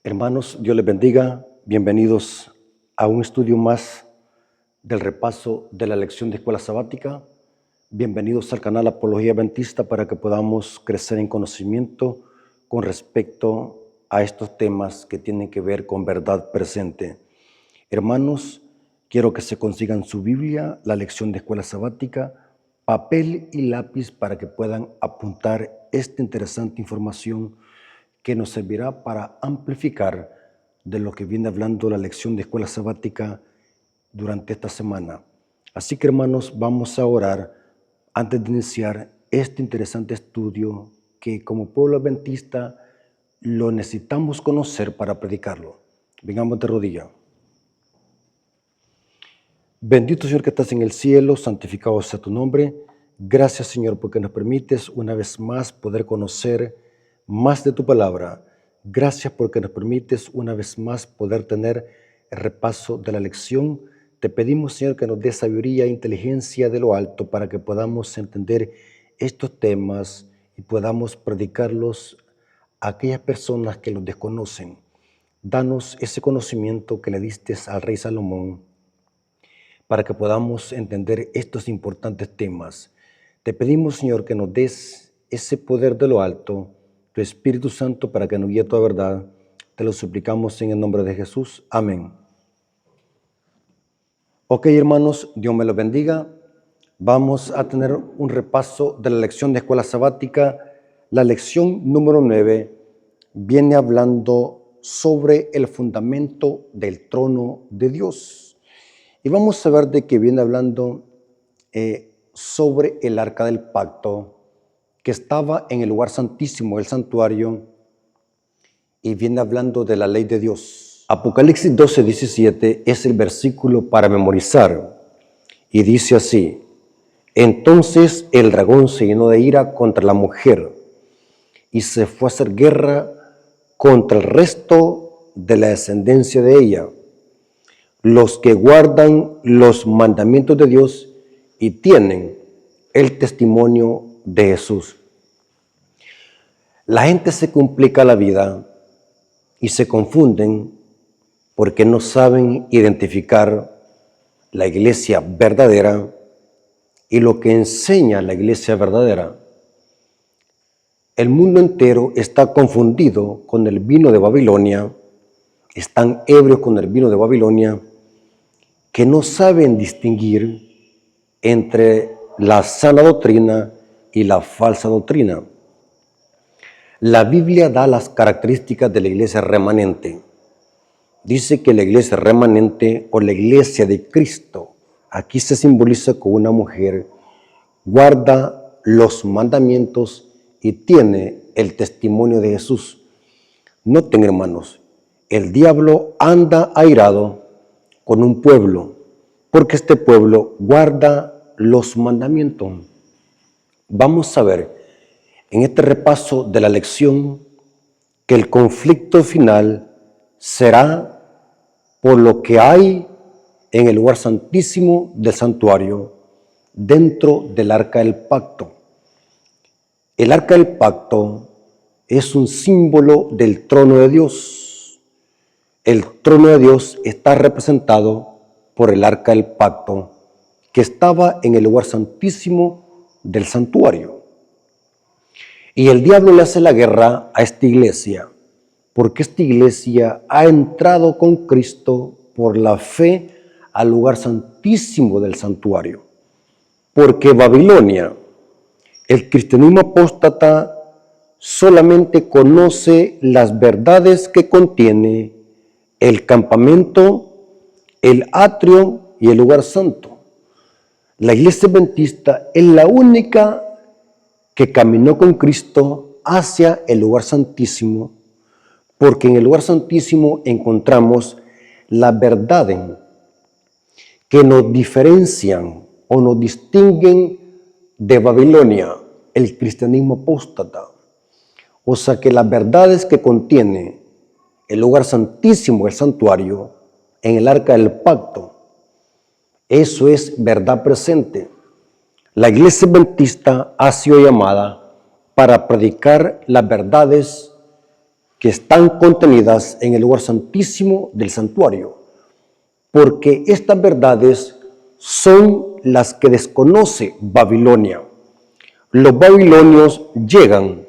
Hermanos, Dios les bendiga. Bienvenidos a un estudio más del repaso de la lección de escuela sabática. Bienvenidos al canal Apología Adventista para que podamos crecer en conocimiento con respecto a estos temas que tienen que ver con verdad presente. Hermanos, quiero que se consigan su Biblia, la lección de escuela sabática, papel y lápiz para que puedan apuntar esta interesante información que nos servirá para amplificar de lo que viene hablando la lección de escuela sabática durante esta semana. Así que, hermanos, vamos a orar antes de iniciar este interesante estudio que como pueblo adventista lo necesitamos conocer para predicarlo. Vengamos de rodillas. Bendito Señor que estás en el cielo, santificado sea tu nombre. Gracias, Señor, porque nos permites una vez más poder conocer más de tu palabra. Gracias porque nos permites una vez más poder tener el repaso de la lección. Te pedimos, Señor, que nos dé sabiduría e inteligencia de lo alto para que podamos entender estos temas y podamos predicarlos a aquellas personas que los desconocen. Danos ese conocimiento que le diste al rey Salomón para que podamos entender estos importantes temas. Te pedimos, Señor, que nos des ese poder de lo alto, tu Espíritu Santo, para que nos guíe a toda verdad. Te lo suplicamos en el nombre de Jesús. Amén. Ok, hermanos, Dios me los bendiga. Vamos a tener un repaso de la lección de escuela sabática. La lección número 9 viene hablando sobre el fundamento del trono de Dios. Y vamos a ver de qué viene hablando sobre el arca del pacto que estaba en el lugar santísimo del santuario y viene hablando de la ley de Dios. Apocalipsis 12:17 es el versículo para memorizar y dice así: entonces el dragón se llenó de ira contra la mujer y se fue a hacer guerra contra el resto de la descendencia de ella, los que guardan los mandamientos de Dios y tienen el testimonio de Jesús. La gente se complica la vida y se confunden porque no saben identificar la iglesia verdadera y lo que enseña la iglesia verdadera. El mundo entero está confundido con el vino de Babilonia, están ebrios con el vino de Babilonia, que no saben distinguir entre la sana doctrina y la falsa doctrina. La Biblia da las características de la iglesia remanente. Dice que la iglesia remanente o la iglesia de Cristo, aquí se simboliza con una mujer, guarda los mandamientos y tiene el testimonio de Jesús. Noten, hermanos, el diablo anda airado con un pueblo, porque este pueblo guarda los mandamientos. Vamos a ver en este repaso de la lección que el conflicto final será por lo que hay en el lugar santísimo del santuario, dentro del arca del pacto. El arca del pacto es un símbolo del trono de Dios. El trono de Dios está representado por el arca del pacto, que estaba en el lugar santísimo del santuario. Y el diablo le hace la guerra a esta iglesia, porque esta iglesia ha entrado con Cristo por la fe al lugar santísimo del santuario. Porque Babilonia, el cristianismo apóstata, solamente conoce las verdades que contiene el campamento, el atrio y el lugar santo. La iglesia adventista es la única que caminó con Cristo hacia el lugar santísimo, porque en el lugar santísimo encontramos la verdad que nos diferencian o nos distinguen de Babilonia, el cristianismo apóstata. O sea que las verdades que contiene el lugar santísimo, el santuario, en el arca del pacto, eso es verdad presente. La iglesia adventista ha sido llamada para predicar las verdades que están contenidas en el lugar santísimo del santuario, porque estas verdades son las que desconoce Babilonia. Los babilonios llegan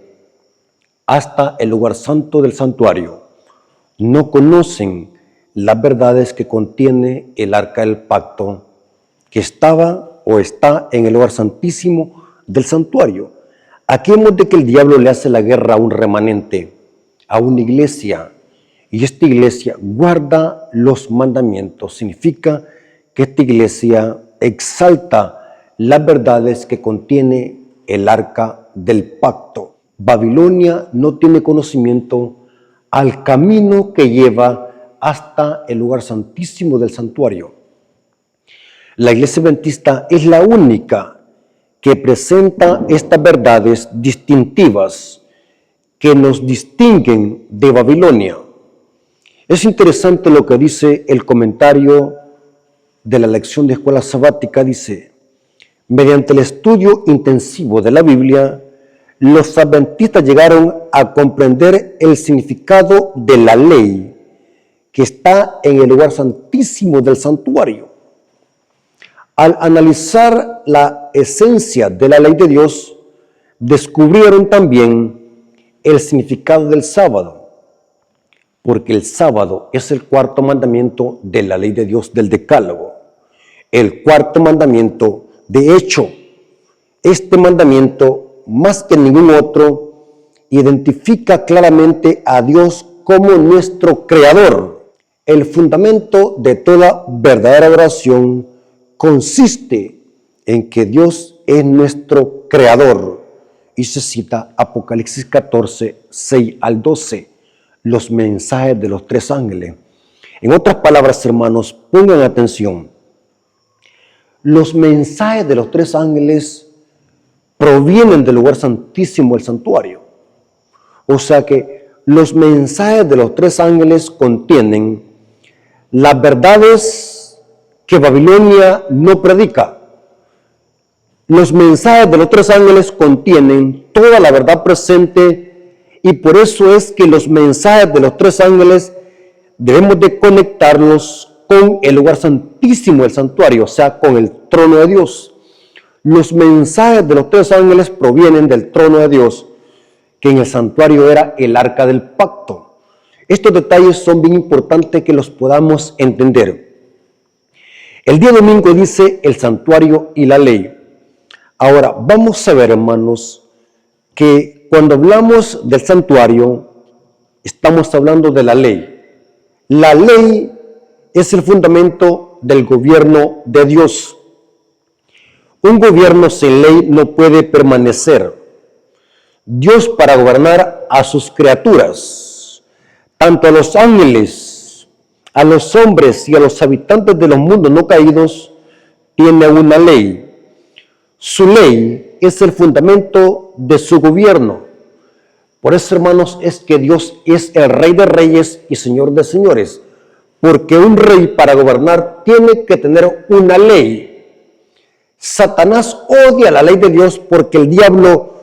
hasta el lugar santo del santuario. No conocen las verdades que contiene el arca del pacto, que estaba o está en el lugar santísimo del santuario. Aquí vemos de que el diablo le hace la guerra a un remanente, a una iglesia, y esta iglesia guarda los mandamientos. Significa que esta iglesia exalta las verdades que contiene el arca del pacto. Babilonia no tiene conocimiento al camino que lleva hasta el lugar santísimo del santuario. La iglesia adventista es la única que presenta estas verdades distintivas que nos distinguen de Babilonia. Es interesante lo que dice el comentario de la lección de escuela sabática. Dice: mediante el estudio intensivo de la Biblia, los adventistas llegaron a comprender el significado de la ley que está en el lugar santísimo del santuario. Al analizar la esencia de la ley de Dios, descubrieron también el significado del sábado, porque el sábado es el cuarto mandamiento de la ley de Dios del Decálogo. El cuarto mandamiento, de hecho, este mandamiento, más que ningún otro, identifica claramente a Dios como nuestro creador. El fundamento de toda verdadera adoración consiste en que Dios es nuestro creador. Y se cita Apocalipsis 14, 6 al 12, los mensajes de los tres ángeles. En otras palabras, hermanos, pongan atención. Los mensajes de los tres ángeles provienen del lugar santísimo del santuario. O sea que los mensajes de los tres ángeles contienen las verdades que Babilonia no predica. Los mensajes de los tres ángeles contienen toda la verdad presente, y por eso es que los mensajes de los tres ángeles debemos de conectarlos con el lugar santísimo del santuario, o sea, con el trono de Dios. Los mensajes de los tres ángeles provienen del trono de Dios, que en el santuario era el arca del pacto. Estos detalles son bien importantes que los podamos entender. El día domingo dice el santuario y la ley. Ahora, vamos a ver, hermanos, que cuando hablamos del santuario, estamos hablando de la ley. La ley es el fundamento del gobierno de Dios. Un gobierno sin ley no puede permanecer. Dios, para gobernar a sus criaturas, tanto a los ángeles, a los hombres y a los habitantes de los mundos no caídos, tiene una ley. Su ley es el fundamento de su gobierno. Por eso, hermanos, es que Dios es el Rey de Reyes y Señor de Señores, porque un rey para gobernar tiene que tener una ley. Satanás odia la ley de Dios porque el diablo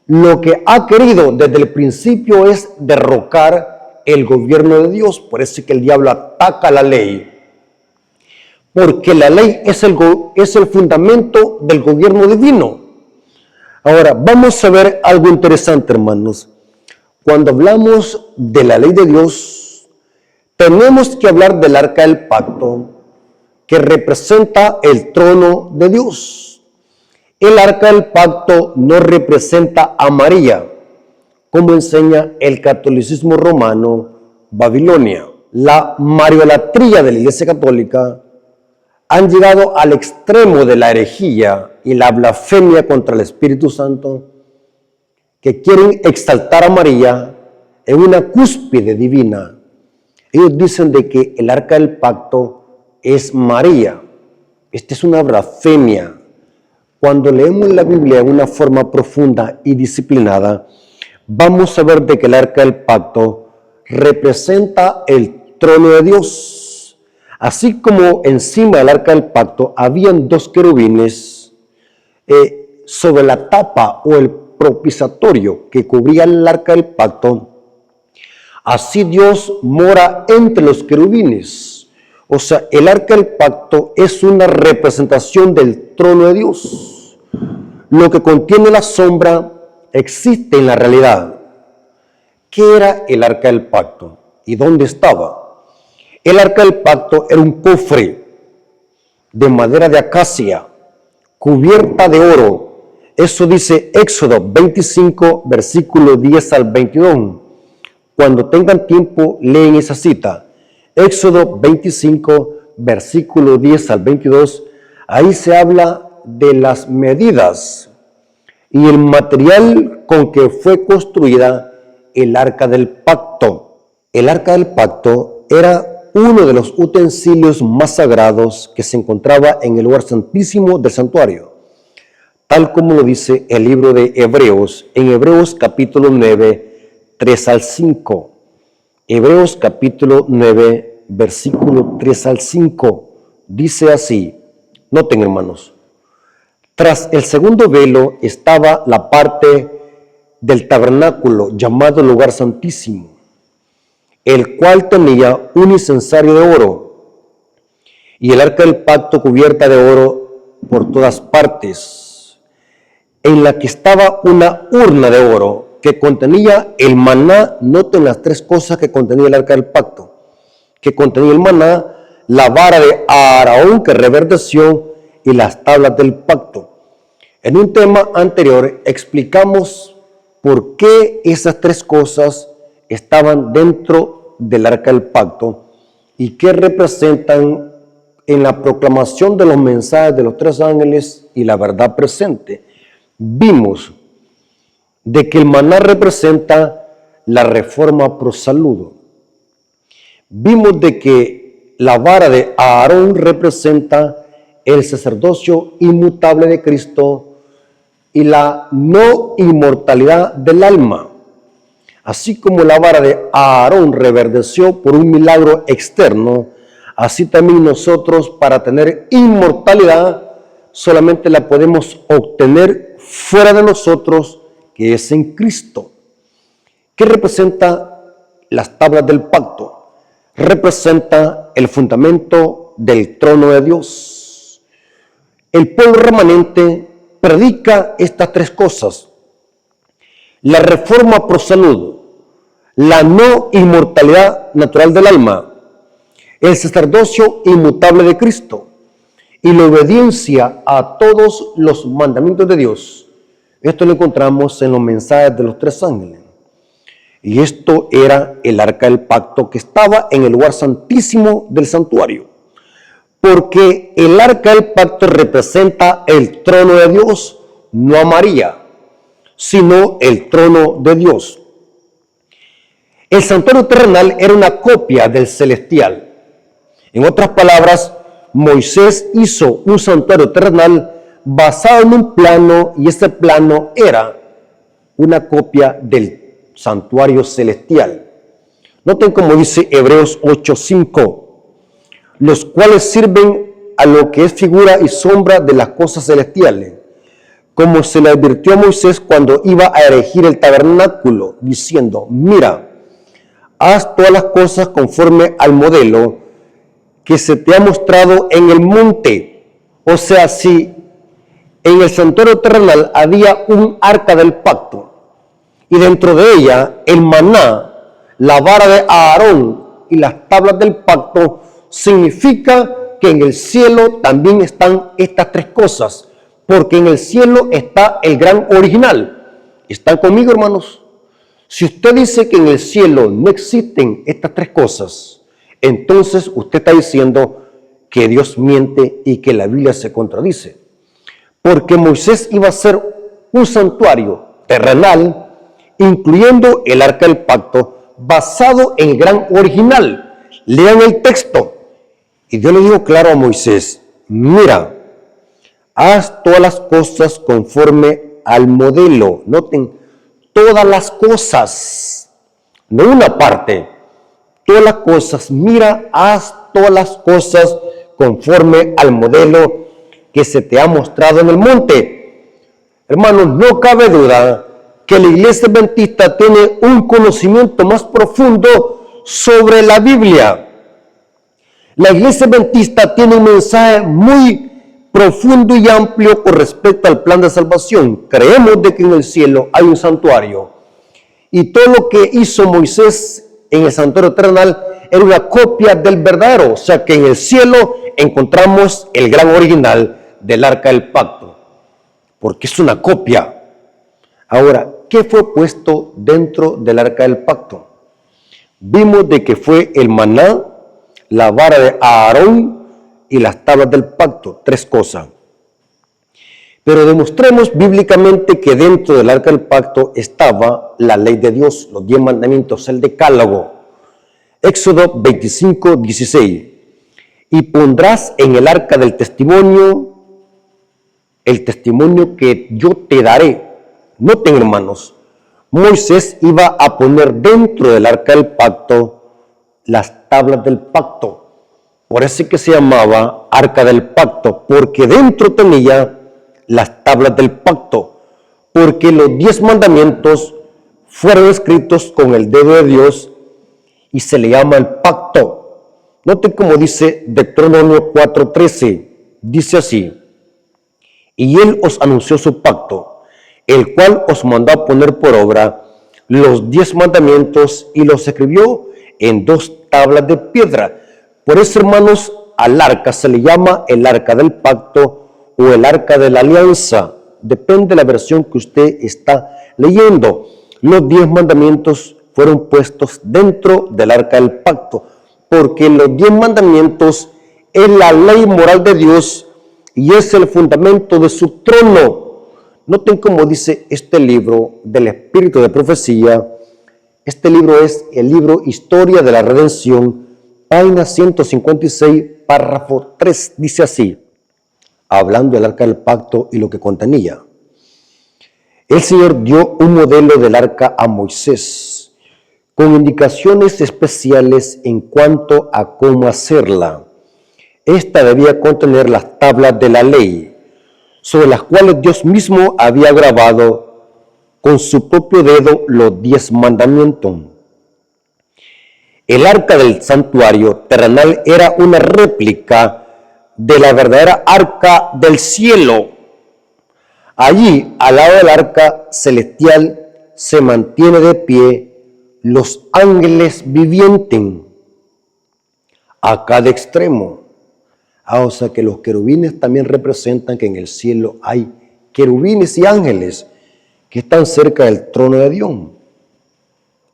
lo que ha querido desde el principio es derrocar el gobierno de Dios. Por eso es que el diablo ataca la ley, porque la ley es el fundamento del gobierno divino. Ahora, vamos a ver algo interesante, hermanos. Cuando hablamos de la ley de Dios, tenemos que hablar del arca del pacto, que representa el trono de Dios. El arca del pacto no representa a María, como enseña el catolicismo romano, Babilonia. La mariolatría de la Iglesia Católica han llegado al extremo de la herejía y la blasfemia contra el Espíritu Santo, que quieren exaltar a María en una cúspide divina. Ellos dicen de que el arca del pacto es María. Esta es una blasfemia. Cuando leemos la Biblia de una forma profunda y disciplinada, vamos a ver de que el arca del pacto representa el trono de Dios. Así como encima del arca del pacto habían dos querubines, sobre la tapa o el propiciatorio que cubría el arca del pacto, Así Dios mora entre los querubines. O sea, el arca del pacto es una representación del trono de Dios. Lo que contiene la sombra existe en la realidad. ¿Qué era el arca del pacto? ¿Y dónde estaba? El arca del pacto era un cofre de madera de acacia, cubierta de oro. Eso dice Éxodo 25, versículo 10 al 22. Cuando tengan tiempo, leen esa cita. Éxodo 25, versículo 10 al 22. Ahí se habla de las medidas y el material con que fue construida el arca del pacto. El arca del pacto era uno de los utensilios más sagrados que se encontraba en el lugar santísimo del santuario, tal como lo dice el libro de Hebreos, en Hebreos capítulo 9, 3 al 5. Hebreos capítulo 9, versículo 3 al 5, dice así, noten hermanos, tras el segundo velo estaba la parte del tabernáculo llamado lugar santísimo, el cual tenía un incensario de oro y el arca del pacto cubierta de oro por todas partes, en la que estaba una urna de oro que contenía el maná. Noten las tres cosas que contenía el arca del pacto, que contenía el maná, la vara de Aarón que reverdeció y las tablas del pacto. En un tema anterior explicamos por qué esas tres cosas estaban dentro del arca del pacto y qué representan en la proclamación de los mensajes de los tres ángeles y la verdad presente. Vimos de que el maná representa la reforma pro saludo. Vimos de que la vara de Aarón representa el sacerdocio inmutable de Cristo y la no inmortalidad del alma. Así como la vara de Aarón reverdeció por un milagro externo, así también nosotros, para tener inmortalidad, solamente la podemos obtener fuera de nosotros, que es en Cristo. ¿Qué representa las tablas del pacto? Representa el fundamento del trono de Dios. El pueblo remanente predica estas tres cosas: la reforma pro salud, la no inmortalidad natural del alma, el sacerdocio inmutable de Cristo y la obediencia a todos los mandamientos de Dios. Esto lo encontramos en los mensajes de los tres ángeles. Y esto era el arca del pacto que estaba en el lugar santísimo del santuario. Porque el arca del pacto representa el trono de Dios, no a María, sino el trono de Dios. El santuario terrenal era una copia del celestial. En otras palabras, Moisés hizo un santuario terrenal basado en un plano, y ese plano era una copia del santuario celestial. Noten como dice Hebreos 8:5, los cuales sirven a lo que es figura y sombra de las cosas celestiales, como se le advirtió a Moisés cuando iba a erigir el tabernáculo, diciendo, mira, haz todas las cosas conforme al modelo que se te ha mostrado en el monte. O sea, si en el santuario terrenal había un arca del pacto y dentro de ella el maná, la vara de Aarón y las tablas del pacto, significa que en el cielo también están estas tres cosas, porque en el cielo está el gran original. ¿Están conmigo, hermanos? Si usted dice que en el cielo no existen estas tres cosas, entonces usted está diciendo que Dios miente y que la Biblia se contradice. Porque Moisés iba a hacer un santuario terrenal, incluyendo el arca del pacto, basado en el gran original. Lean el texto. Y Dios le dijo claro a Moisés, mira, haz todas las cosas conforme al modelo. Noten, todas las cosas, no una parte, todas las cosas. Mira, haz todas las cosas conforme al modelo que se te ha mostrado en el monte. Hermanos, no cabe duda que la iglesia adventista tiene un conocimiento más profundo sobre la Biblia. La iglesia adventista tiene un mensaje muy profundo y amplio con respecto al plan de salvación. Creemos de que en el cielo hay un santuario y todo lo que hizo Moisés en el santuario terrenal era una copia del verdadero, o sea que en el cielo encontramos el gran original del arca del pacto, porque es una copia. Ahora, ¿qué fue puesto dentro del arca del pacto? Vimos de que fue el maná, la vara de Aarón y las tablas del pacto, 3 cosas. Pero demostremos bíblicamente que dentro del arca del pacto estaba la ley de Dios, los 10 mandamientos, el decálogo. Éxodo 25, 16. Y pondrás en el arca del testimonio el testimonio que yo te daré. Noten, hermanos, Moisés iba a poner dentro del arca del pacto las tablas del pacto. Por eso es que se llamaba arca del pacto, porque dentro tenía las tablas del pacto, porque los 10 mandamientos fueron escritos con el dedo de Dios y se le llama el pacto. Noten cómo dice Deuteronomio 4:13, dice así: y él os anunció su pacto, el cual os mandó a poner por obra los 10 mandamientos y los escribió en 2 tablas de piedra. Por eso, hermanos, al arca se le llama el arca del pacto o el arca de la alianza. Depende de la versión que usted está leyendo. Los 10 mandamientos fueron puestos dentro del arca del pacto, porque los 10 mandamientos es la ley moral de Dios y es el fundamento de su trono. Noten cómo dice este libro del Espíritu de Profecía. Este libro es el libro Historia de la Redención, página 156, párrafo 3, dice así, hablando del arca del pacto y lo que contenía. El Señor dio un modelo del arca a Moisés, con indicaciones especiales en cuanto a cómo hacerla. Esta debía contener las tablas de la ley, sobre las cuales Dios mismo había grabado con su propio dedo los 10 mandamientos. El arca del santuario terrenal era una réplica de la verdadera arca del cielo. Allí, al lado del arca celestial, se mantiene de pie los ángeles vivientes a cada extremo. O sea que los querubines también representan que en el cielo hay querubines y ángeles que están cerca del trono de Dios.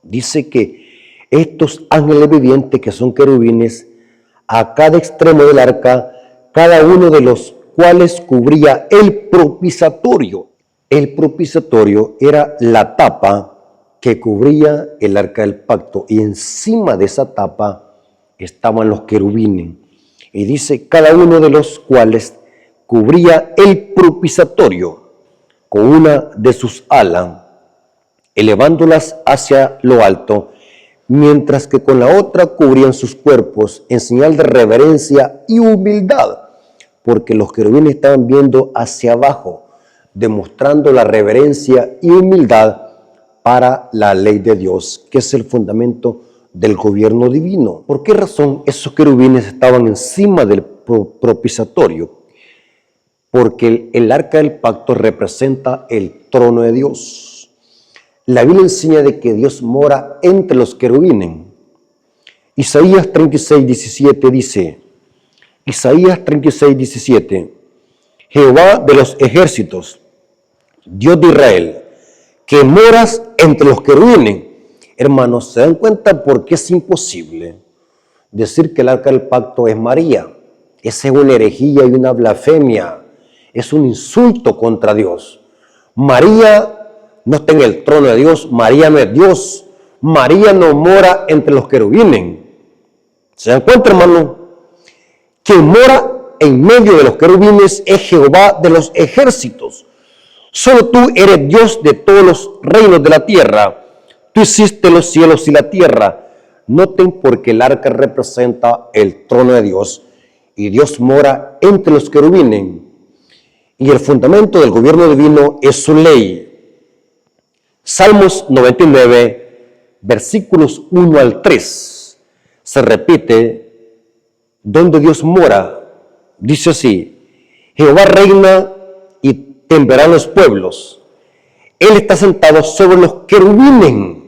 Dice que estos ángeles vivientes que son querubines a cada extremo del arca, cada uno de los cuales cubría el propiciatorio. El propiciatorio era la tapa que cubría el arca del pacto y encima de esa tapa estaban los querubines. Y dice, cada uno de los cuales cubría el propiciatorio con una de sus alas, elevándolas hacia lo alto, mientras que con la otra cubrían sus cuerpos en señal de reverencia y humildad, porque los querubines estaban viendo hacia abajo, demostrando la reverencia y humildad para la ley de Dios, que es el fundamento del gobierno divino. ¿Por qué razón esos querubines estaban encima del propiciatorio? Porque el arca del pacto representa el trono de Dios. La Biblia enseña de que Dios mora entre los querubines. Isaías 36, 17 dice, Isaías 36, 17, Jehová de los ejércitos, Dios de Israel, que moras entre los querubines. Hermanos, ¿se dan cuenta por qué es imposible decir que el arca del pacto es María? Esa es una herejía y una blasfemia. Es un insulto contra Dios. María no está en el trono de Dios. María no es Dios. María no mora entre los querubines. ¿Se dan cuenta, hermano? Quien mora en medio de los querubines es Jehová de los ejércitos. Solo tú eres Dios de todos los reinos de la tierra. Tú hiciste los cielos y la tierra. Noten porque el arca representa el trono de Dios y Dios mora entre los querubines. Y el fundamento del gobierno divino es su ley. Salmos 99, versículos 1 al 3. Se repite, donde Dios mora. Dice así, Jehová reina y temblarán los pueblos. Él está sentado sobre los querubines.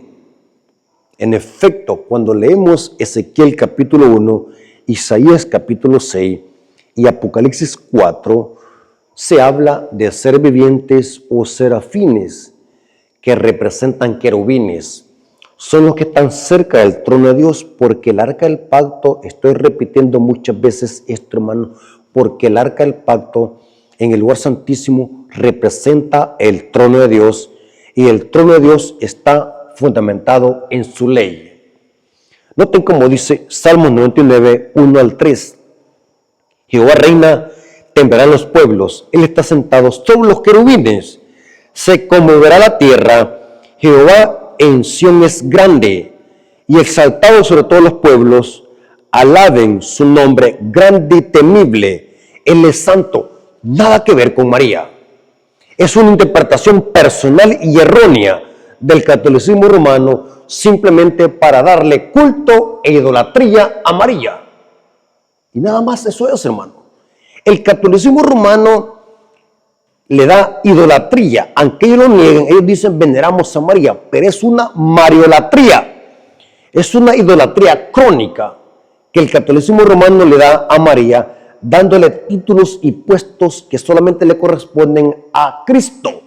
En efecto, cuando leemos Ezequiel capítulo 1, Isaías capítulo 6 y Apocalipsis 4, se habla de ser vivientes o serafines que representan querubines. Son los que están cerca del trono de Dios, porque el arca del pacto, estoy repitiendo muchas veces esto, hermano, porque el arca del pacto en el lugar santísimo representa el trono de Dios, y el trono de Dios está fundamentado en su ley. Noten cómo dice Salmos 99, 1 al 3. Jehová reina, temblarán los pueblos, Él está sentado sobre los querubines, se conmoverá la tierra, Jehová en Sión es grande y exaltado sobre todos los pueblos, alaben su nombre grande y temible, Él es santo. Nada que ver con María. Es una interpretación personal y errónea del catolicismo romano simplemente para darle culto e idolatría a María. Y nada más eso es, hermano. El catolicismo romano le da idolatría, aunque ellos lo nieguen, ellos dicen veneramos a María, pero es una mariolatría, es una idolatría crónica que el catolicismo romano le da a María, dándole títulos y puestos que solamente le corresponden a Cristo.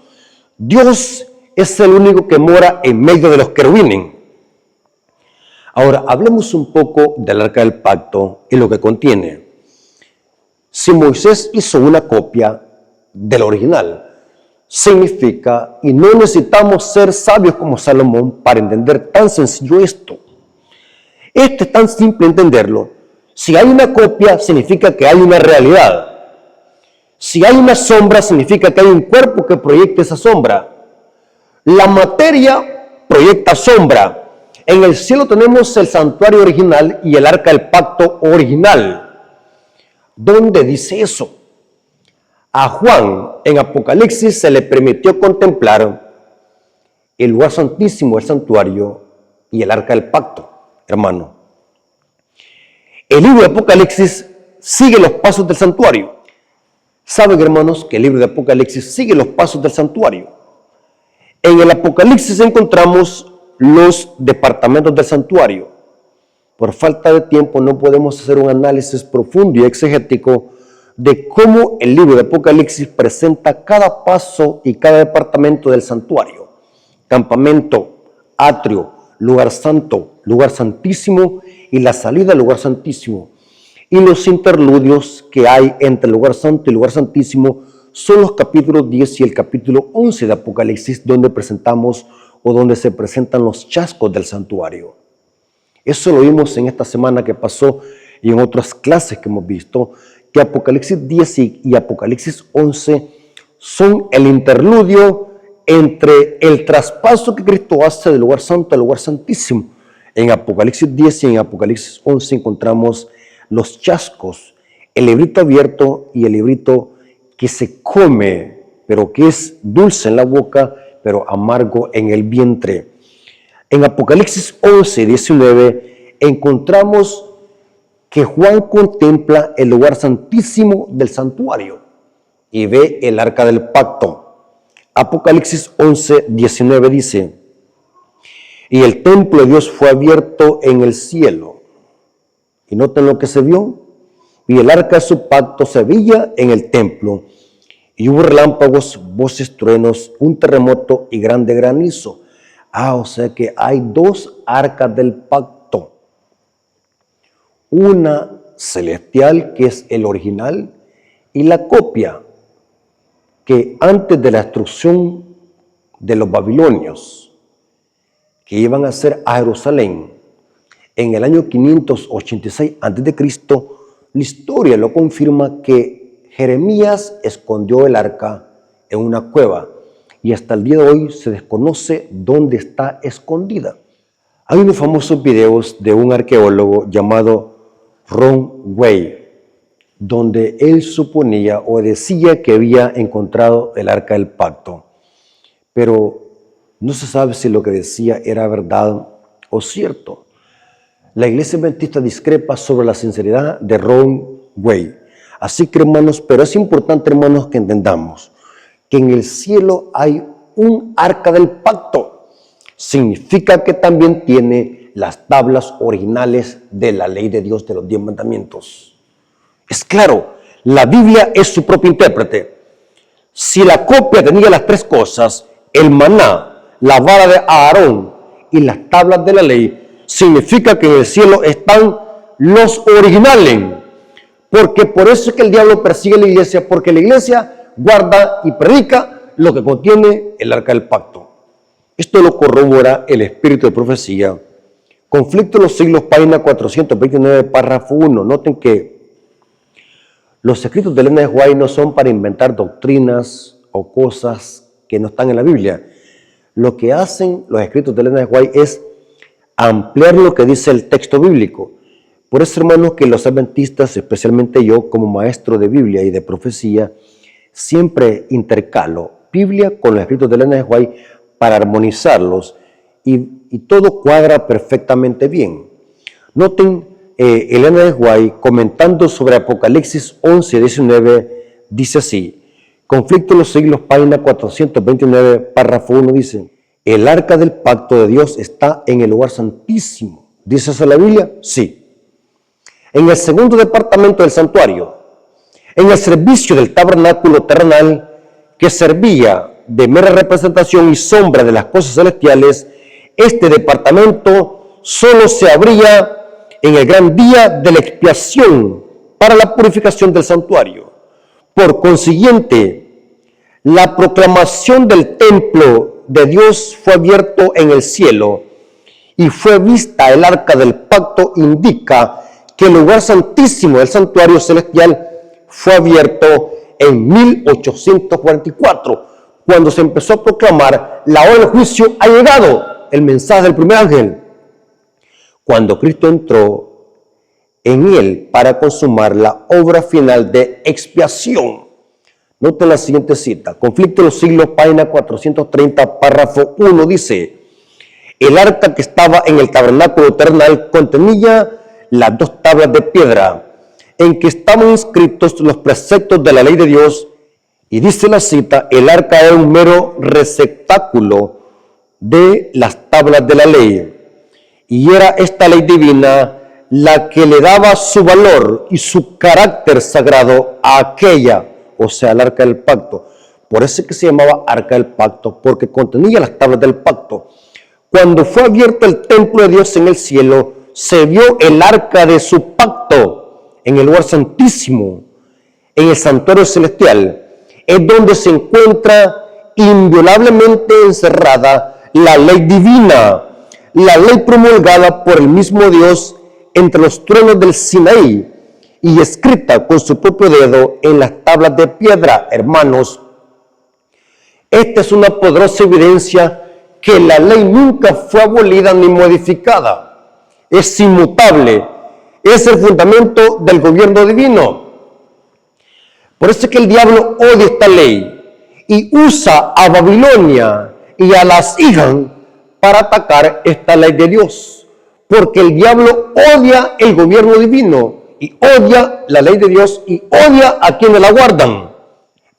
Dios es el único que mora en medio de los querubines. Ahora, hablemos un poco del arca del pacto y lo que contiene. Si Moisés hizo una copia del original, significa, y no necesitamos ser sabios como Salomón para entender tan sencillo esto. Esto es tan simple entenderlo. Si hay una copia, significa que hay una realidad. Si hay una sombra, significa que hay un cuerpo que proyecta esa sombra. La materia proyecta sombra. En el cielo tenemos el santuario original y el arca del pacto original. ¿Dónde dice eso? A Juan en Apocalipsis se le permitió contemplar el lugar santísimo, el santuario y el arca del pacto, hermano. El libro de Apocalipsis sigue los pasos del santuario. Saben, hermanos, que el libro de Apocalipsis sigue los pasos del santuario. En el Apocalipsis encontramos los departamentos del santuario. Por falta de tiempo no podemos hacer un análisis profundo y exegético de cómo el libro de Apocalipsis presenta cada paso y cada departamento del santuario. Campamento, atrio, lugar santo, lugar santísimo y la salida al lugar santísimo. Y los interludios que hay entre el lugar santo y el lugar santísimo son los capítulos 10 y el capítulo 11 de Apocalipsis, donde presentamos o donde se presentan los chascos del santuario. Eso lo vimos en esta semana que pasó y en otras clases que hemos visto, que Apocalipsis 10 y Apocalipsis 11 son el interludio entre el traspaso que Cristo hace del lugar santo al lugar santísimo. En Apocalipsis 10 y en Apocalipsis 11 encontramos los chascos, el librito abierto y el librito que se come, pero que es dulce en la boca, pero amargo en el vientre. En Apocalipsis 11, 19 encontramos que Juan contempla el lugar santísimo del santuario y ve el arca del pacto. Apocalipsis 11, 19 dice, y el templo de Dios fue abierto en el cielo. Y noten lo que se vio. Y el arca de su pacto se veía en el templo. Y hubo relámpagos, voces, truenos, un terremoto y grande granizo. O sea que hay dos arcas del pacto. Una celestial, que es el original, y la copia, que antes de la destrucción de los babilonios, que iban a hacer a Jerusalén en el año 586 a.C., la historia lo confirma que Jeremías escondió el arca en una cueva y hasta el día de hoy se desconoce dónde está escondida. Hay unos famosos videos de un arqueólogo llamado Ron Way, donde él suponía o decía que había encontrado el arca del pacto, pero No se sabe si lo que decía era verdad o cierto. La Iglesia Adventista discrepa sobre la sinceridad de Ron Wei. Así que, hermanos, pero es importante, hermanos, que entendamos que en el cielo hay un arca del pacto. Significa que también tiene las tablas originales de la ley de Dios de los 10 mandamientos. Es claro, la Biblia es su propio intérprete. Si la copia tenía las 3 cosas, el maná, la vara de Aarón y las tablas de la ley, significa que en el cielo están los originales. Porque por eso es que el diablo persigue a la iglesia, porque la iglesia guarda y predica lo que contiene el arca del pacto. Esto lo corrobora el espíritu de profecía. Conflicto de los siglos, página 429, párrafo 1. Noten que los escritos de Elena de White no son para inventar doctrinas o cosas que no están en la Biblia. Lo que hacen los escritos de Elena de White es ampliar lo que dice el texto bíblico. Por eso, hermanos, que los adventistas, especialmente yo como maestro de Biblia y de profecía, siempre intercalo Biblia con los escritos de Elena de White para armonizarlos y todo cuadra perfectamente bien. Noten, Elena de White, comentando sobre Apocalipsis 11:19, dice así: Conflicto de los siglos, página 429, párrafo 1, dice: el arca del pacto de Dios está en el lugar santísimo. ¿Dice eso la Biblia? Sí. En el segundo departamento del santuario, en el servicio del tabernáculo terrenal, que servía de mera representación y sombra de las cosas celestiales, este departamento solo se abría en el gran día de la expiación para la purificación del santuario. Por consiguiente, la proclamación del templo de Dios fue abierto en el cielo y fue vista el arca del pacto. Indica que el lugar santísimo del santuario celestial fue abierto en 1844, cuando se empezó a proclamar: la hora del juicio ha llegado, el mensaje del primer ángel. Cuando Cristo entró en él para consumar la obra final de expiación. Noten la siguiente cita: Conflicto de los siglos, página 430, párrafo 1, dice: el arca que estaba en el tabernáculo terrenal contenía las 2 tablas de piedra en que estaban inscritos los preceptos de la ley de Dios. Y dice la cita: el arca era un mero receptáculo de las tablas de la ley, y era esta ley divina la que le daba su valor y su carácter sagrado a aquella, o sea, el arca del pacto. Por eso es que se llamaba arca del pacto, porque contenía las tablas del pacto. Cuando fue abierto el templo de Dios en el cielo, se vio el arca de su pacto en el lugar santísimo, en el santuario celestial. Es donde se encuentra inviolablemente encerrada la ley divina, la ley promulgada por el mismo Dios entre los truenos del Sinaí y escrita con su propio dedo en las tablas de piedra. Hermanos, esta es una poderosa evidencia que la ley nunca fue abolida ni modificada. Es inmutable, es el fundamento del gobierno divino. Por eso es que el diablo odia esta ley y usa a Babilonia y a las hijas para atacar esta ley de Dios. Porque el diablo odia el gobierno divino y odia la ley de Dios y odia a quienes la guardan.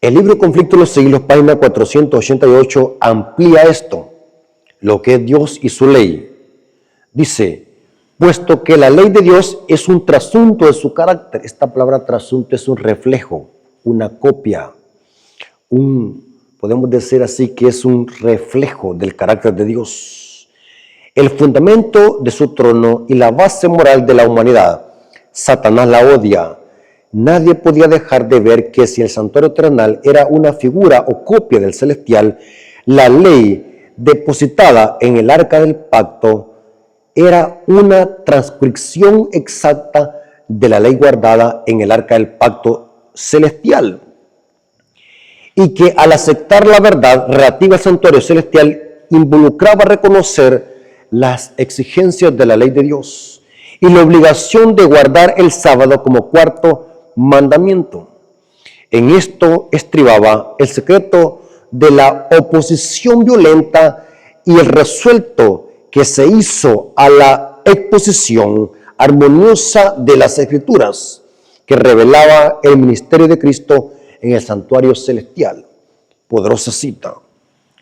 El libro Conflicto de los siglos, página 488, amplía esto, lo que es Dios y su ley. Dice: puesto que la ley de Dios es un trasunto de su carácter. Esta palabra trasunto es un reflejo, una copia, podemos decir así, que es un reflejo del carácter de Dios. El fundamento de su trono y la base moral de la humanidad. Satanás la odia. Nadie podía dejar de ver que si el santuario terrenal era una figura o copia del celestial, la ley depositada en el arca del pacto era una transcripción exacta de la ley guardada en el arca del pacto celestial. Y que al aceptar la verdad relativa al santuario celestial involucraba reconocer las exigencias de la ley de Dios y la obligación de guardar el sábado como 4º mandamiento. En esto estribaba el secreto de la oposición violenta y el resuelto que se hizo a la exposición armoniosa de las Escrituras que revelaba el ministerio de Cristo en el santuario celestial. Poderosa cita.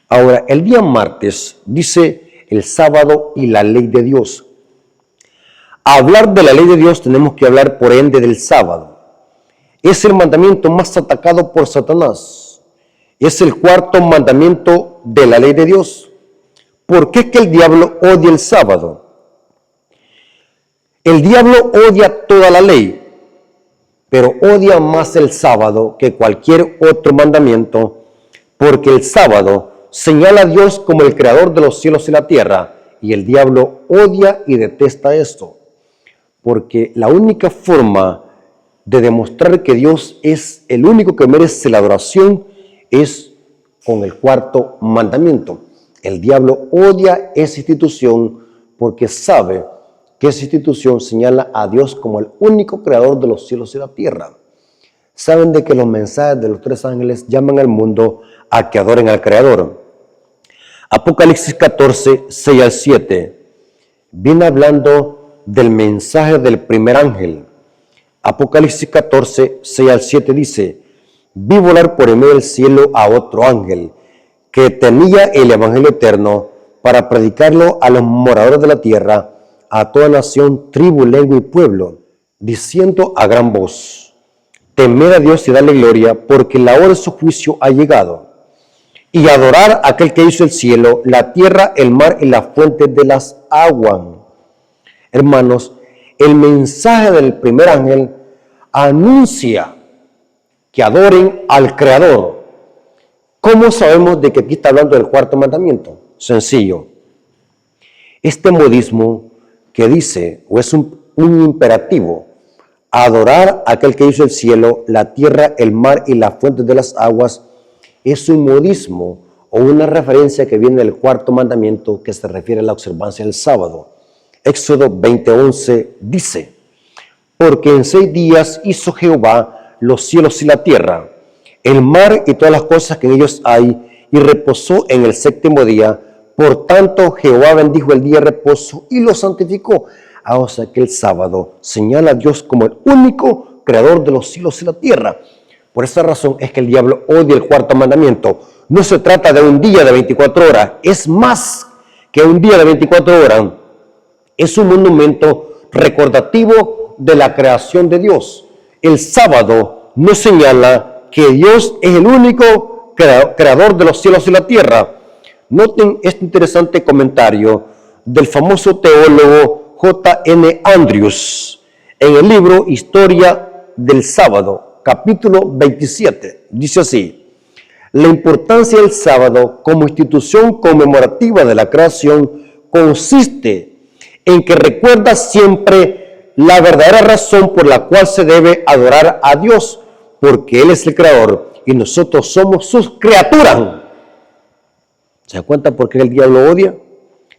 Ahora, el día martes dice el sábado y la ley de Dios. A hablar de la ley de Dios tenemos que hablar por ende del sábado. Es el mandamiento más atacado por Satanás. Es el cuarto mandamiento de la ley de Dios. ¿Por qué es que el diablo odia el sábado? El diablo odia toda la ley, pero odia más el sábado que cualquier otro mandamiento, porque el sábado señala a Dios como el creador de los cielos y la tierra, y el diablo odia y detesta esto, porque la única forma de demostrar que Dios es el único que merece la adoración es con el cuarto mandamiento. El diablo odia esa institución porque sabe que esa institución señala a Dios como el único creador de los cielos y la tierra. Saben de que los mensajes de los tres ángeles llaman al mundo a que adoren al Creador. Apocalipsis 14, 6 al 7, viene hablando del mensaje del primer ángel. Apocalipsis 14, 6 al 7 dice: vi volar por el medio del cielo a otro ángel, que tenía el evangelio eterno para predicarlo a los moradores de la tierra, a toda nación, tribu, lengua y pueblo, diciendo a gran voz: temed a Dios y dale gloria, porque la hora de su juicio ha llegado. Y adorar a aquel que hizo el cielo, la tierra, el mar y las fuentes de las aguas. Hermanos, el mensaje del primer ángel anuncia que adoren al Creador. ¿Cómo sabemos de que aquí está hablando del cuarto mandamiento? Sencillo. Este modismo que dice, o es un imperativo, adorar a aquel que hizo el cielo, la tierra, el mar y las fuentes de las aguas, es un modismo o una referencia que viene del cuarto mandamiento que se refiere a la observancia del sábado. Éxodo 20:11 dice: porque en 6 días hizo Jehová los cielos y la tierra, el mar y todas las cosas que en ellos hay, y reposó en el 7º día. Por tanto, Jehová bendijo el día de reposo y lo santificó. O sea que el sábado señala a Dios como el único creador de los cielos y la tierra. Por esa razón es que el diablo odia el cuarto mandamiento. No se trata de un día de 24 horas, es más que un día de 24 horas. Es un monumento recordativo de la creación de Dios. El sábado nos señala que Dios es el único creador de los cielos y la tierra. Noten este interesante comentario del famoso teólogo J.N. Andrews en el libro Historia del Sábado, capítulo 27. Dice así: la importancia del sábado como institución conmemorativa de la creación consiste en que recuerda siempre la verdadera razón por la cual se debe adorar a Dios, porque Él es el creador y nosotros somos sus criaturas. ¿Se da cuenta por qué el diablo odia?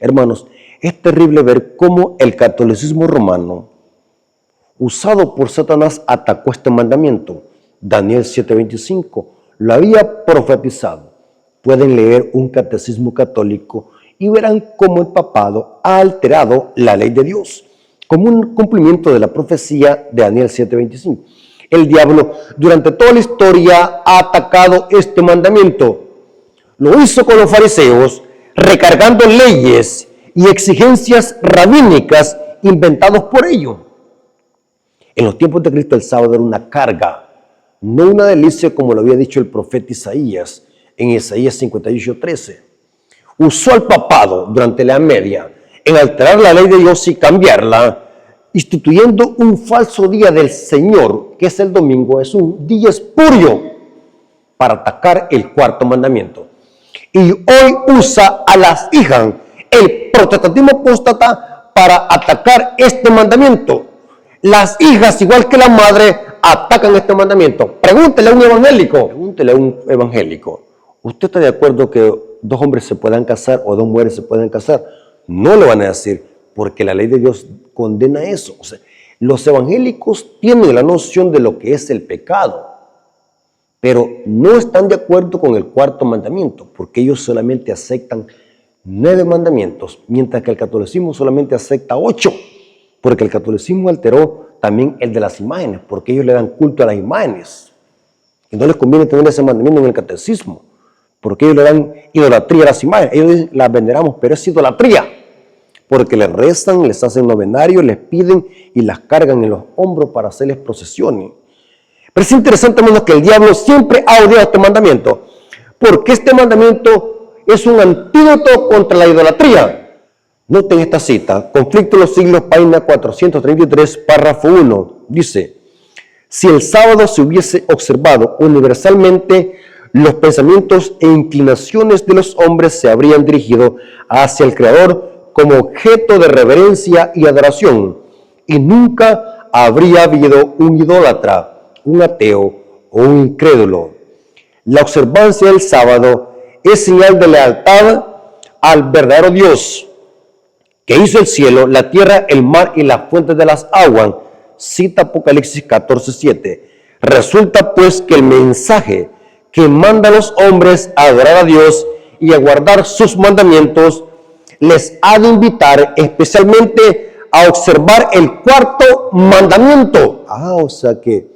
Hermanos, es terrible ver cómo el catolicismo romano, usado por Satanás, atacó este mandamiento. Daniel 7:25 lo había profetizado. Pueden leer un catecismo católico y verán cómo el papado ha alterado la ley de Dios, como un cumplimiento de la profecía de Daniel 7:25. El diablo durante toda la historia ha atacado este mandamiento. Lo hizo con los fariseos, recargando leyes y exigencias rabínicas inventados por ellos. En los tiempos de Cristo el sábado era una carga, no una delicia como lo había dicho el profeta Isaías en Isaías 58:13. Usó al papado durante la Edad Media en alterar la ley de Dios y cambiarla, instituyendo un falso día del Señor, que es el domingo, es un día espurio para atacar el cuarto mandamiento. Y hoy usa a las hijas, el protestantismo apóstata, para atacar este mandamiento. Las hijas, igual que la madre, atacan este mandamiento. Pregúntele a un evangélico. ¿Usted está de acuerdo que 2 hombres se puedan casar o 2 mujeres se pueden casar? No lo van a decir, porque la ley de Dios condena eso. O sea, los evangélicos tienen la noción de lo que es el pecado, pero no están de acuerdo con el cuarto mandamiento, porque ellos solamente aceptan 9 mandamientos, mientras que el catolicismo solamente acepta 8, porque el catolicismo alteró también el de las imágenes, porque ellos le dan culto a las imágenes. Y no les conviene tener ese mandamiento en el catecismo, porque ellos le dan idolatría a las imágenes. Ellos dicen, las veneramos, pero es idolatría, porque les rezan, les hacen novenarios, les piden y las cargan en los hombros para hacerles procesiones. Pero es interesante, hermanos, que el diablo siempre ha odiado este mandamiento, porque este mandamiento es un antídoto contra la idolatría. Noten esta cita, Conflicto de los Siglos, página 433, párrafo 1, dice: si el sábado se hubiese observado universalmente, los pensamientos e inclinaciones de los hombres se habrían dirigido hacia el Creador como objeto de reverencia y adoración, y nunca habría habido un idólatra, un ateo o un incrédulo. La observancia del sábado es señal de lealtad al verdadero Dios, que hizo el cielo, la tierra, el mar y las fuentes de las aguas. Cita Apocalipsis 14:7. Resulta pues que el mensaje que manda a los hombres a adorar a Dios y a guardar sus mandamientos les ha de invitar especialmente a observar el cuarto mandamiento. O sea que,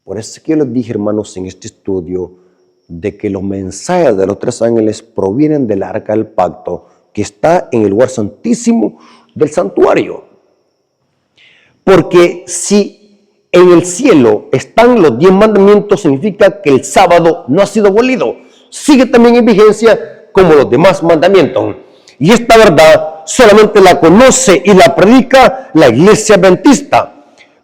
por eso que yo les dije, hermanos, en este estudio, de que los mensajes de los 3 ángeles provienen del arca del pacto, que está en el lugar santísimo del santuario. Porque si en el cielo están los 10 mandamientos, significa que el sábado no ha sido abolido. Sigue también en vigencia como los demás mandamientos. Y esta verdad solamente la conoce y la predica la iglesia adventista.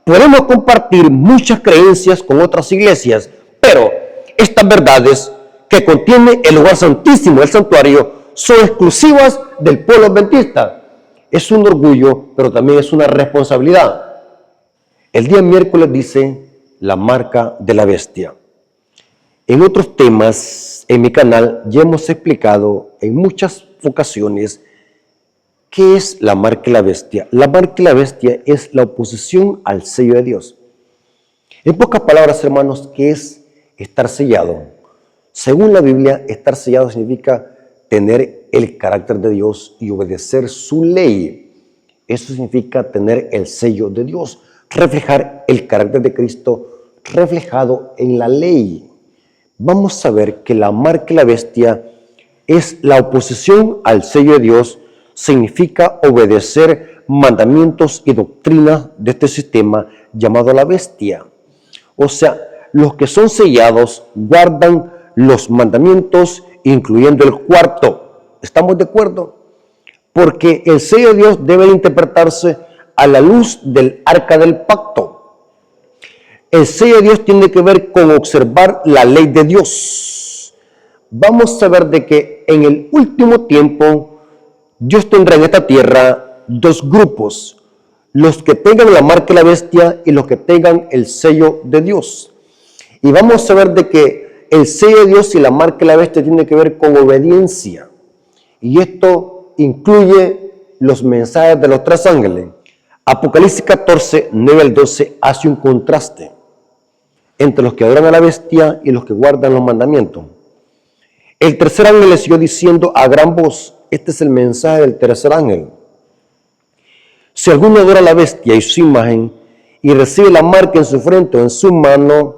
Podemos compartir muchas creencias con otras iglesias, pero estas verdades que contiene el lugar santísimo del santuario son exclusivas del pueblo adventista. Es un orgullo, pero también es una responsabilidad. El día miércoles dice la marca de la bestia. En otros temas en mi canal ya hemos explicado en muchas ocasiones qué es la marca de la bestia. La marca de la bestia es la oposición al sello de Dios. En pocas palabras, hermanos, ¿qué es estar sellado? Según la Biblia, estar sellado significa tener el carácter de Dios y obedecer su ley. Eso significa tener el sello de Dios, reflejar el carácter de Cristo reflejado en la ley. Vamos a ver que la marca de la bestia es la oposición al sello de Dios, significa obedecer mandamientos y doctrinas de este sistema llamado la bestia. O sea, los que son sellados guardan los mandamientos, incluyendo el cuarto. ¿Estamos de acuerdo? Porque el sello de Dios debe interpretarse a la luz del arca del pacto. El sello de Dios tiene que ver con observar la ley de Dios. Vamos a ver de que en el último tiempo Dios tendrá en esta tierra 2 grupos: los que tengan la marca de la bestia y los que tengan el sello de Dios. Y vamos a ver de que el sello de Dios y la marca de la bestia tiene que ver con obediencia. Y esto incluye los mensajes de los 3 ángeles. Apocalipsis 14, 9 al 12 hace un contraste entre los que adoran a la bestia y los que guardan los mandamientos. El tercer ángel le siguió diciendo a gran voz, este es el mensaje del tercer ángel: si alguno adora a la bestia y su imagen y recibe la marca en su frente o en su mano,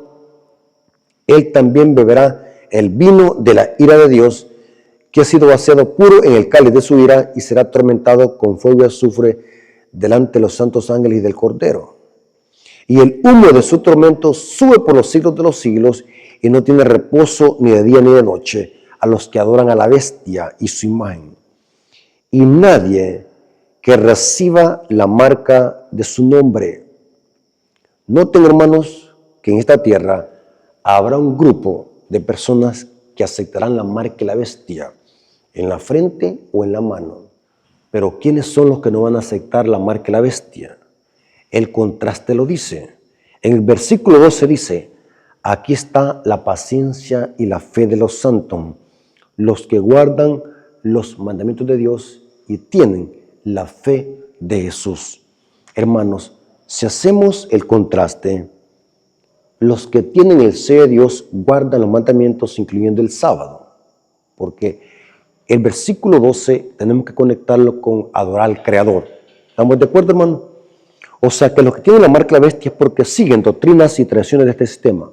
él también beberá el vino de la ira de Dios, que ha sido vaciado puro en el cáliz de su ira, y será atormentado con fuego y azufre delante de los santos ángeles y del Cordero. Y el humo de su tormento sube por los siglos de los siglos, y no tiene reposo ni de día ni de noche a los que adoran a la bestia y su imagen. Y nadie que reciba la marca de su nombre. Noten, hermanos, que en esta tierra habrá un grupo de personas que aceptarán la marca de la bestia en la frente o en la mano. Pero ¿quiénes son los que no van a aceptar la marca de la bestia? El contraste lo dice. En el versículo 12 dice: aquí está la paciencia y la fe de los santos, los que guardan los mandamientos de Dios y tienen la fe de Jesús. Hermanos, si hacemos el contraste, los que tienen el sello de Dios guardan los mandamientos, incluyendo el sábado, porque el versículo 12 tenemos que conectarlo con adorar al Creador. ¿Estamos de acuerdo, hermano? O sea que los que tienen la marca de la bestia es porque siguen doctrinas y tradiciones de este sistema.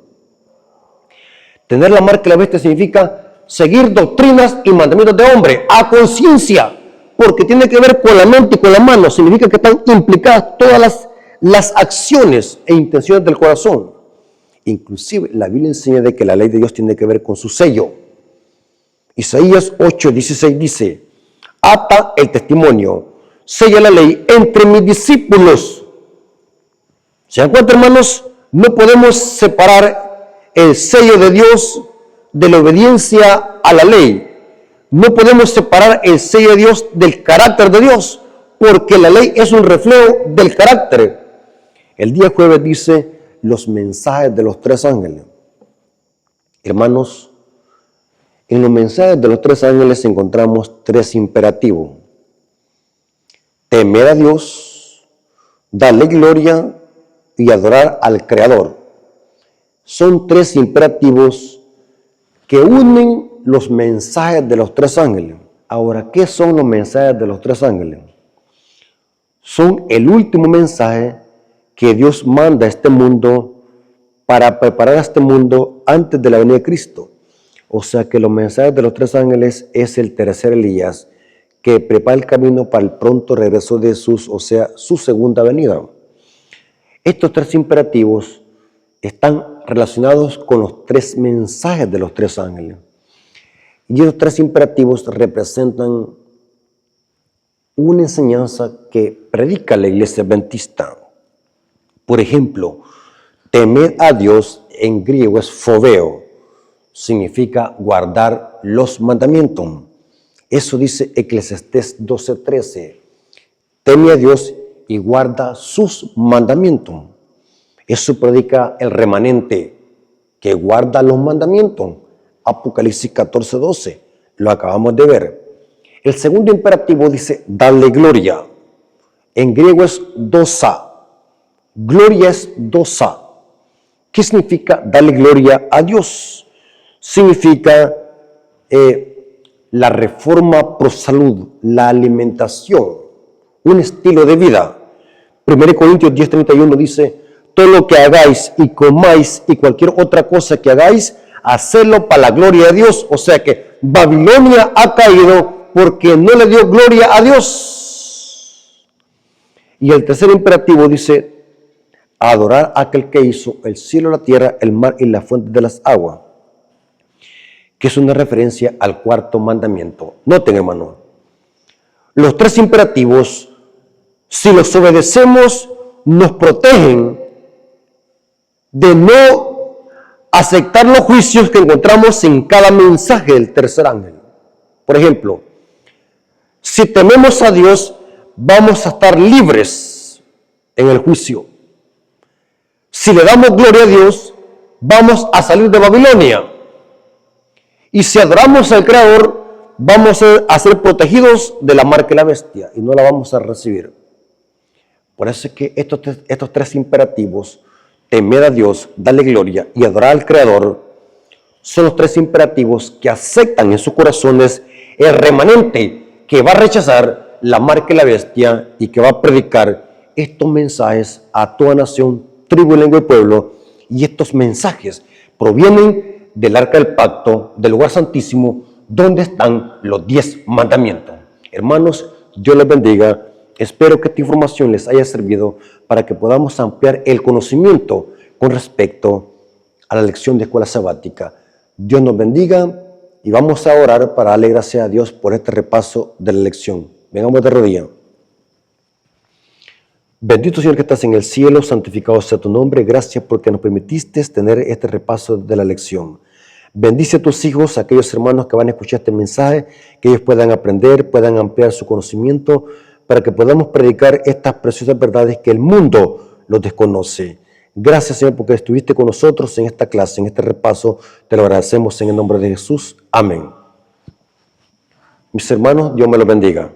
Tener la marca de la bestia significa seguir doctrinas y mandamientos de hombre a conciencia, porque tiene que ver con la mente y con la mano. Significa que están implicadas todas las acciones e intenciones del corazón. Inclusive la Biblia enseña de que la ley de Dios tiene que ver con su sello. Isaías 8:16 dice: ata el testimonio, sella la ley entre mis discípulos. ¿Se dan cuenta, hermanos? No podemos separar el sello de Dios de la obediencia a la ley. No podemos separar el sello de Dios del carácter de Dios, porque la ley es un reflejo del carácter. El día jueves dice los mensajes de los tres ángeles. Hermanos, en los mensajes de los tres ángeles encontramos tres imperativos: temer a Dios, darle gloria y adorar al Creador. Son tres imperativos que unen los mensajes de los tres ángeles. Ahora, ¿qué son los mensajes de los tres ángeles? Son el último mensaje que Dios manda a este mundo para preparar a este mundo antes de la venida de Cristo. O sea que los mensajes de los tres ángeles es el tercer Elías, que prepara el camino para el pronto regreso de Jesús, o sea, su segunda venida. Estos tres imperativos están relacionados con los tres mensajes de los tres ángeles. Y esos tres imperativos representan una enseñanza que predica la iglesia adventista. Por ejemplo, temer a Dios en griego es phobeo, significa guardar los mandamientos. Eso dice Eclesiastés 12:13. Teme a Dios y guarda sus mandamientos. Eso predica el remanente que guarda los mandamientos. Apocalipsis 14:12. Lo acabamos de ver. El segundo imperativo dice darle gloria. En griego es doxa. Gloria es doxa. ¿Qué significa darle gloria a Dios? Significa la reforma pro salud, la alimentación, un estilo de vida. 1 Corintios 10:31 dice: todo lo que hagáis y comáis y cualquier otra cosa que hagáis, hacedlo para la gloria de Dios. O sea que Babilonia ha caído porque no le dio gloria a Dios. Y el tercer imperativo dice: adorar a aquel que hizo el cielo, la tierra, el mar y las fuentes de las aguas, que es una referencia al cuarto mandamiento. Noten, hermano, los tres imperativos, si los obedecemos, nos protegen de no aceptar los juicios que encontramos en cada mensaje del tercer ángel. Por ejemplo, si tememos a Dios, vamos a estar libres en el juicio. Si le damos gloria a Dios, vamos a salir de Babilonia. Y si adoramos al Creador, vamos a ser protegidos de la marca de la bestia y no la vamos a recibir. Por eso es que estos tres imperativos, temer a Dios, darle gloria y adorar al Creador, son los tres imperativos que aceptan en sus corazones el remanente que va a rechazar la marca de la bestia y que va a predicar estos mensajes a toda nación, tribu, lengua y pueblo. Y estos mensajes provienen del arca del pacto, del lugar santísimo, donde están los 10 mandamientos. Hermanos, Dios les bendiga. Espero que esta información les haya servido para que podamos ampliar el conocimiento con respecto a la lección de escuela sabática. Dios nos bendiga y vamos a orar para darle gracias a Dios por este repaso de la lección. Vengamos de rodillas. Bendito Señor que estás en el cielo, santificado sea tu nombre. Gracias porque nos permitiste tener este repaso de la lección. Bendice a tus hijos, a aquellos hermanos que van a escuchar este mensaje, que ellos puedan aprender, puedan ampliar su conocimiento, para que podamos predicar estas preciosas verdades que el mundo los desconoce. Gracias, Señor, porque estuviste con nosotros en esta clase, en este repaso. Te lo agradecemos en el nombre de Jesús. Amén. Mis hermanos, Dios me los bendiga.